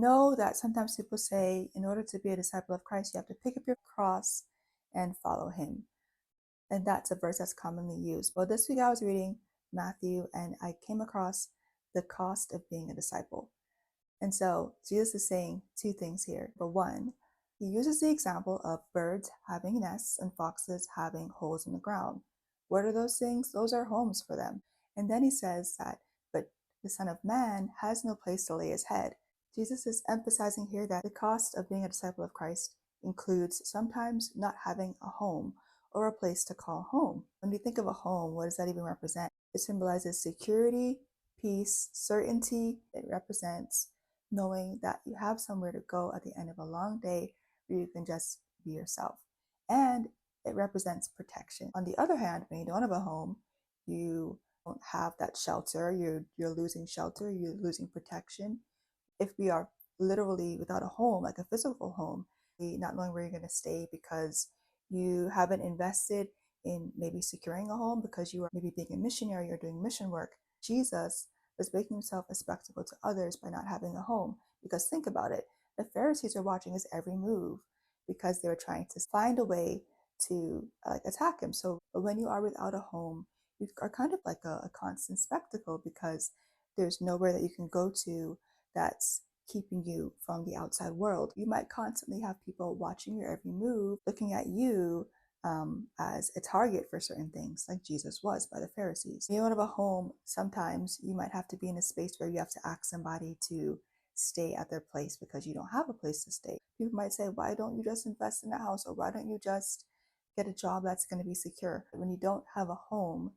know that sometimes people say in order to be a disciple of Christ, you have to pick up your cross and follow him. And that's a verse that's commonly used. Well, this week I was reading Matthew and I came across the cost of being a disciple. And so Jesus is saying two things here. For one, he uses the example of birds having nests and foxes having holes in the ground. What are those things? Those are homes for them. And then he says that, but the Son of Man has no place to lay his head. Jesus is emphasizing here that the cost of being a disciple of Christ includes sometimes not having a home or a place to call home. When we think of a home, what does that even represent? It symbolizes security, peace, certainty. It represents knowing that you have somewhere to go at the end of a long day where you can just be yourself. And it represents protection. On the other hand, when you don't have a home, you don't have that shelter. You're losing shelter, you're losing protection. If we are literally without a home, like a physical home, not knowing where you're going to stay because you haven't invested in maybe securing a home because you are maybe being a missionary or doing mission work. Jesus was making himself a spectacle to others by not having a home. Because think about it, the Pharisees are watching his every move because they were trying to find a way to attack him. So when you are without a home, you are kind of like a constant spectacle because there's nowhere that you can go to that's keeping you from the outside world. You might constantly have people watching your every move, looking at you as a target for certain things, like Jesus was by the Pharisees. You don't have a home, sometimes you might have to be in a space where you have to ask somebody to stay at their place because you don't have a place to stay. People might say, why don't you just invest in a house, or why don't you just get a job that's going to be secure? When you don't have a home,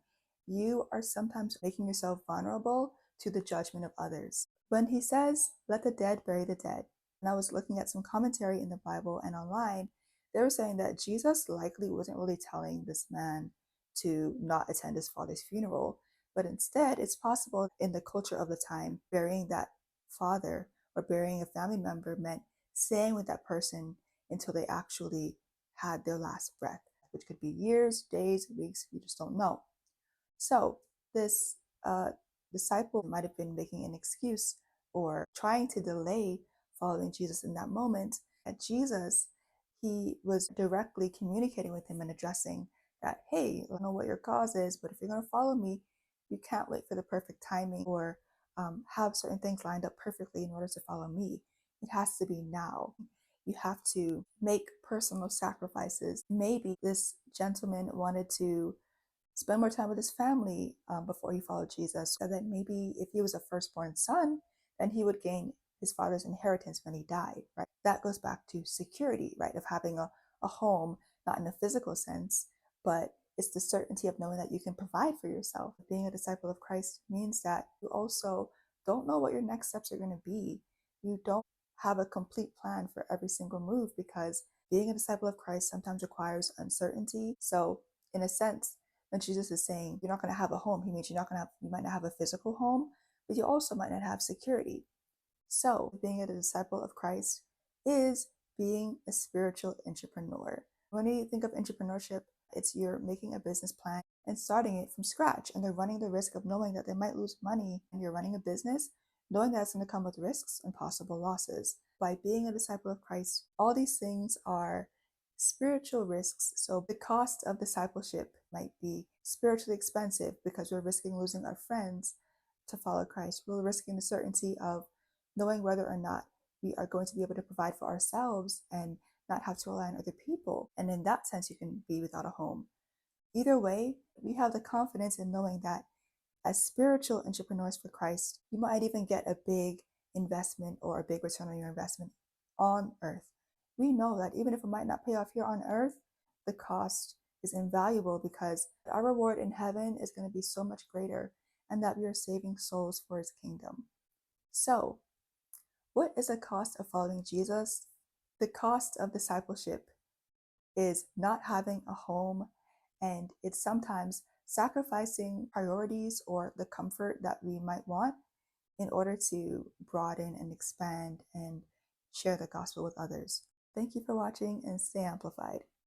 you are sometimes making yourself vulnerable to the judgment of others. When he says, let the dead bury the dead, and I was looking at some commentary in the Bible and online, they were saying that Jesus likely wasn't really telling this man to not attend his father's funeral, but instead it's possible in the culture of the time, burying that father or burying a family member meant staying with that person until they actually had their last breath, which could be years, days, weeks, you just don't know. So this disciple might have been making an excuse or trying to delay following Jesus in that moment. At Jesus, he was directly communicating with him and addressing that, hey, I don't know what your cause is, but if you're going to follow me, you can't wait for the perfect timing or have certain things lined up perfectly in order to follow me. It has to be now. You have to make personal sacrifices. Maybe this gentleman wanted to spend more time with his family before he followed Jesus. So that maybe if he was a firstborn son, then he would gain his father's inheritance when he died, right? That goes back to security, right? Of having a home, not in a physical sense, but it's the certainty of knowing that you can provide for yourself. Being a disciple of Christ means that you also don't know what your next steps are going to be. You don't have a complete plan for every single move because being a disciple of Christ sometimes requires uncertainty. So, in a sense, when Jesus is saying you're not going to have a home, he means you might not have a physical home, but you also might not have security. So being a disciple of Christ is being a spiritual entrepreneur. When you think of entrepreneurship, it's you're making a business plan and starting it from scratch, and they're running the risk of knowing that they might lose money, and you're running a business knowing that it's going to come with risks and possible losses. By being a disciple of Christ, all these things are spiritual risks. So the cost of discipleship might be spiritually expensive because we're risking losing our friends to follow Christ. We're risking the certainty of knowing whether or not we are going to be able to provide for ourselves and not have to rely on other people. And in that sense, you can be without a home. Either way, we have the confidence in knowing that as spiritual entrepreneurs for Christ, you might even get a big investment or a big return on your investment on earth. We know that even if it might not pay off here on earth, the cost is invaluable because our reward in heaven is going to be so much greater, and that we are saving souls for his kingdom. So, what is the cost of following Jesus? The cost of discipleship is not having a home, and it's sometimes sacrificing priorities or the comfort that we might want in order to broaden and expand and share the gospel with others. Thank you for watching, and stay amplified.